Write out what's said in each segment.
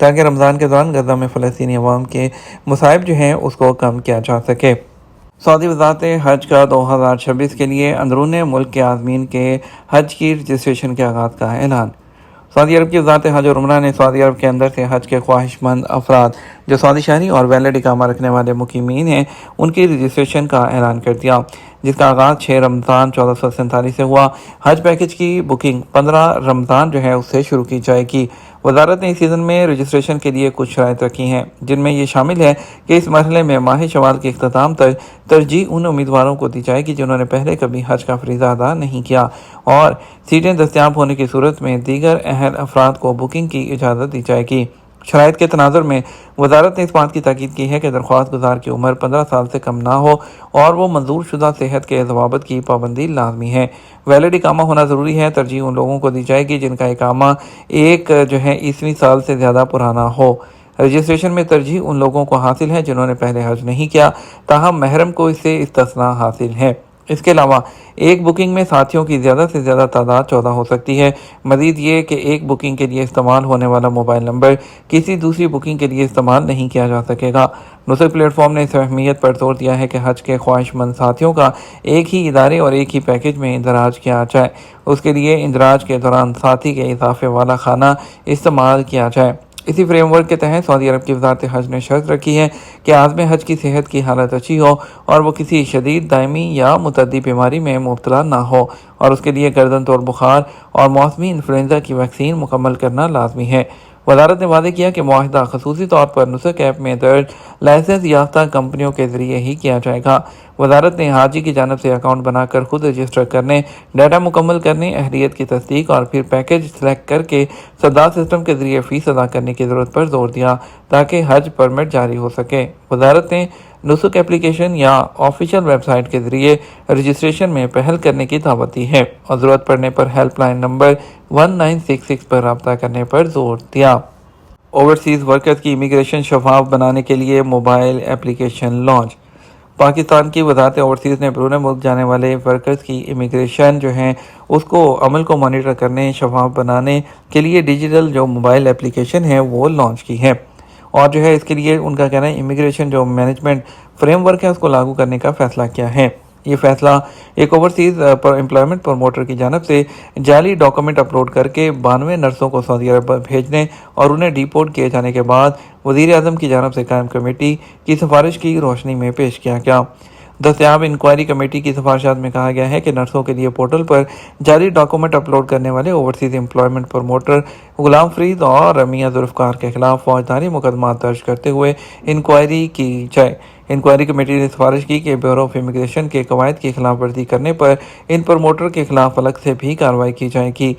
تاکہ رمضان کے دوران غزہ میں فلسطینی عوام کے مصائب جو ہیں اس کو کم کیا جا سکے۔ سعودی وزارت حج کا 2026 کے لیے اندرون ملک کے عازمین کے حج کی رجسٹریشن کے آغاز کا اعلان۔ سعودی عرب کی وزارت حج اور عمرہ نے سعودی عرب کے اندر سے حج کے خواہش مند افراد جو سعودی شہری اور ویلڈ اقامہ رکھنے والے مقیمین ہیں ان کی رجسٹریشن کا اعلان کر دیا، جس کا آغاز 6 رمضان 1447 سے ہوا۔ حج پیکج کی بکنگ 15 رمضان جو ہے اس سے شروع کی جائے گی۔ وزارت نے اس سیزن میں رجسٹریشن کے لیے کچھ شرائط رکھی ہیں، جن میں یہ شامل ہے کہ اس مرحلے میں ماہ شوال کے اختتام تک ترجیح ان امیدواروں کو دی جائے گی جنہوں نے پہلے کبھی حج کا فریضہ ادا نہیں کیا، اور سیٹیں دستیاب ہونے کی صورت میں دیگر اہل افراد کو بکنگ کی اجازت دی جائے گی۔ شرائط کے تناظر میں وزارت نے اس بات کی تاکید کی ہے کہ درخواست گزار کی عمر 15 سال سے کم نہ ہو اور وہ منظور شدہ صحت کے ضوابط کی پابندی لازمی ہے۔ ویلڈ اقامہ ہونا ضروری ہے۔ ترجیح ان لوگوں کو دی جائے گی جن کا اقامہ ایک 21ویں سال سے زیادہ پرانا ہو۔ رجسٹریشن میں ترجیح ان لوگوں کو حاصل ہے جنہوں نے پہلے حج نہیں کیا، تاہم محرم کو اس سے استثناء حاصل ہے۔ اس کے علاوہ ایک بکنگ میں ساتھیوں کی زیادہ سے زیادہ تعداد 14 ہو سکتی ہے۔ مزید یہ کہ ایک بکنگ کے لیے استعمال ہونے والا موبائل نمبر کسی دوسری بکنگ کے لیے استعمال نہیں کیا جا سکے گا۔ نسک پلیٹ فارم نے اس اہمیت پر زور دیا ہے کہ حج کے خواہش مند ساتھیوں کا ایک ہی ادارے اور ایک ہی پیکج میں اندراج کیا جائے۔ اس کے لیے اندراج کے دوران ساتھی کے اضافے والا خانہ استعمال کیا جائے۔ اسی فریم ورک کے تحت سعودی عرب کی وزارت حج نے شرط رکھی ہے کہ عازم حج کی صحت کی حالت اچھی ہو اور وہ کسی شدید دائمی یا متعدی بیماری میں مبتلا نہ ہو، اور اس کے لیے گردن توڑ بخار اور موسمی انفلوئنزا کی ویکسین مکمل کرنا لازمی ہے۔ وزارت نے واضح کیا کہ معاہدہ خصوصی طور پر نسک ایپ میں درج لائسنس یافتہ کمپنیوں کے ذریعے ہی کیا جائے گا۔ وزارت نے حاجی کی جانب سے اکاؤنٹ بنا کر خود رجسٹر کرنے، ڈیٹا مکمل کرنے، اہلیت کی تصدیق اور پھر پیکج سلیکٹ کر کے سردار سسٹم کے ذریعے فیس ادا کرنے کی ضرورت پر زور دیا تاکہ حج پرمٹ جاری ہو سکے۔ وزارت نے نسک اپلیکیشن یا آفیشیل ویب سائٹ کے ذریعے رجسٹریشن میں پہل کرنے کی دعوت دی ہے اور ضرورت پڑنے پر ہیلپ لائن نمبر 1966 پر رابطہ کرنے پر زور دیا۔ اوورسیز ورکرز کی امیگریشن شفاف بنانے کے لیے موبائل اپلیکیشن لانچ۔ پاکستان کی وزارت اوورسیز نے بیرون ملک جانے والے ورکرز کی امیگریشن جو ہیں اس کو عمل کو مانیٹر کرنے، شفاف بنانے کے لیے ڈیجیٹل جو موبائل اپلیکیشن ہے وہ لانچ کی ہے، اور جو ہے اس کے لیے ان کا کہنا ہے امیگریشن جو مینجمنٹ فریم ورک ہے اس کو لاگو کرنے کا فیصلہ کیا ہے۔ یہ فیصلہ ایک اوورسیز امپلائمنٹ پروموٹر کی جانب سے جعلی ڈاکومنٹ اپلوڈ کر کے 92 نرسوں کو سعودی عرب بھیجنے اور انہیں ڈیپورٹ کیے جانے کے بعد وزیر اعظم کی جانب سے قائم کمیٹی کی سفارش کی روشنی میں پیش کیا گیا۔ دستیاب انکوائری کمیٹی کی سفارشات میں کہا گیا ہے کہ نرسوں کے لیے پورٹل پر جعلی ڈاکومنٹ اپلوڈ کرنے والے overseas employment promoter Ghulam Farid اور میاں ذوالفقار کے خلاف فوجداری مقدمات درج کرتے ہوئے انکوائری کی جائے۔ انکوائری کمیٹی نے سفارش کی کہ بیورو آف امیگریشن کے قواعد کی خلاف ورزی کرنے پر ان پروموٹر کے خلاف الگ سے بھی کارروائی کی جائے گی۔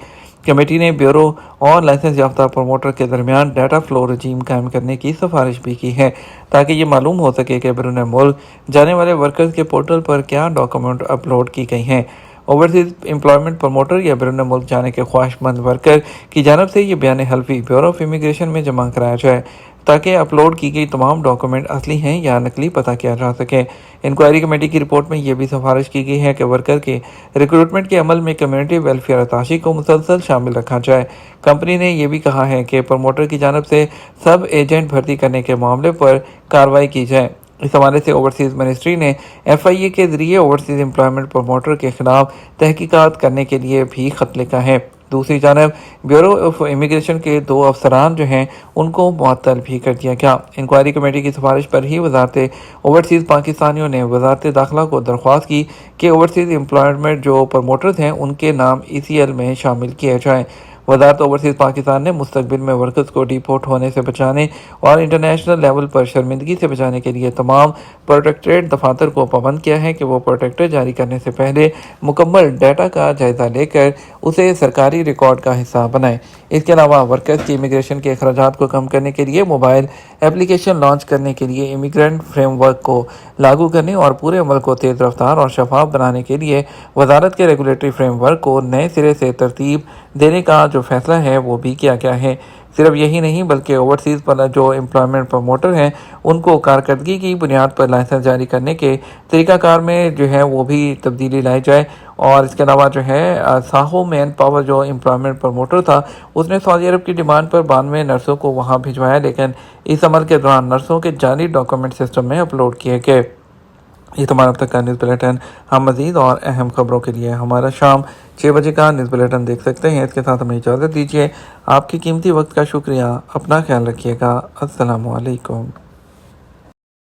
کمیٹی نے بیورو اور لائسنس یافتہ پروموٹر کے درمیان ڈیٹا فلو رجیم قائم کرنے کی سفارش بھی کی ہے تاکہ یہ معلوم ہو سکے کہ بیرون ملک جانے والے ورکرز کے پورٹل پر کیا ڈاکومنٹ اپلوڈ کی گئی ہیں۔ اوورسیز امپلائمنٹ پروموٹر یا بیرون ملک جانے کے خواہش مند ورکر کی جانب سے یہ بیان حلفی بیورو آف امیگریشن میں جمع کرایا جائے تاکہ اپلوڈ کی گئی تمام ڈاکومنٹ اصلی ہیں یا نقلی پتہ کیا جا سکے۔ انکوائری کمیٹی کی رپورٹ میں یہ بھی سفارش کی گئی ہے کہ ورکر کے ریکروٹمنٹ کے عمل میں کمیونٹی ویلفیئر اتاشی کو مسلسل شامل رکھا جائے۔ کمپنی نے یہ بھی کہا ہے کہ پروموٹر کی جانب سے سب ایجنٹ بھرتی کرنے کے معاملے پر کارروائی کی جائے۔ اس حوالے سے اوورسیز منسٹری نے FIA کے ذریعے اوورسیز امپلائمنٹ پروموٹر کے خلاف تحقیقات کرنے کے لیے بھی خط لکھا ہے۔ دوسری جانب بیورو آف امیگریشن کے 2 افسران جو ہیں ان کو معطل بھی کر دیا گیا۔ انکوائری کمیٹی کی سفارش پر ہی وزارت اوورسیز پاکستانیوں نے وزارت داخلہ کو درخواست کی کہ اوورسیز امپلائمنٹ جو پروموٹرز ہیں ان کے نام ECL میں شامل کیے جائیں۔ وزارت اوورسیز پاکستان نے مستقبل میں ورکرز کو ڈیپورٹ ہونے سے بچانے اور انٹرنیشنل لیول پر شرمندگی سے بچانے کے لیے تمام پروٹیکٹڈ دفاتر کو پابند کیا ہے کہ وہ پروٹیکٹر جاری کرنے سے پہلے مکمل ڈیٹا کا جائزہ لے کر اسے سرکاری ریکارڈ کا حصہ بنائیں۔ اس کے علاوہ ورکرز کی امیگریشن کے اخراجات کو کم کرنے کے لیے موبائل اپلیکیشن لانچ کرنے کے لیے امیگرینٹ فریم ورک کو لاگو کرنے اور پورے عمل کو تیز رفتار اور شفاف بنانے کے لیے وزارت کے ریگولیٹری فریم ورک کو نئے سرے سے ترتیب دینے کا جو فیصلہ ہے وہ بھی کیا گیا ہے۔ صرف یہی نہیں بلکہ اوورسیز پر جو امپلائمنٹ پروموٹر ہیں ان کو کارکردگی کی بنیاد پر لائسنس جاری کرنے کے طریقہ کار میں جو ہے وہ بھی تبدیلی لائی جائے۔ اور اس کے علاوہ جو ہے ساہو مین پاور جو امپلائمنٹ پروموٹر تھا اس نے سعودی عرب کی ڈیمانڈ پر 92 نرسوں کو وہاں بھجوایا، لیکن اس عمل کے دوران نرسوں کے جعلی ڈاکومنٹ سسٹم میں اپلوڈ کیے گئے۔ یہ تمہارا اب تک کا نیوز بلیٹن۔ ہم مزید اور اہم خبروں کے لیے ہمارا شام 6 بجے کا نیوز بلیٹن دیکھ سکتے ہیں۔ اس کے ساتھ ہمیں اجازت دیجیے۔ آپ کی قیمتی وقت کا شکریہ۔ اپنا خیال رکھیے گا۔ السلام علیکم۔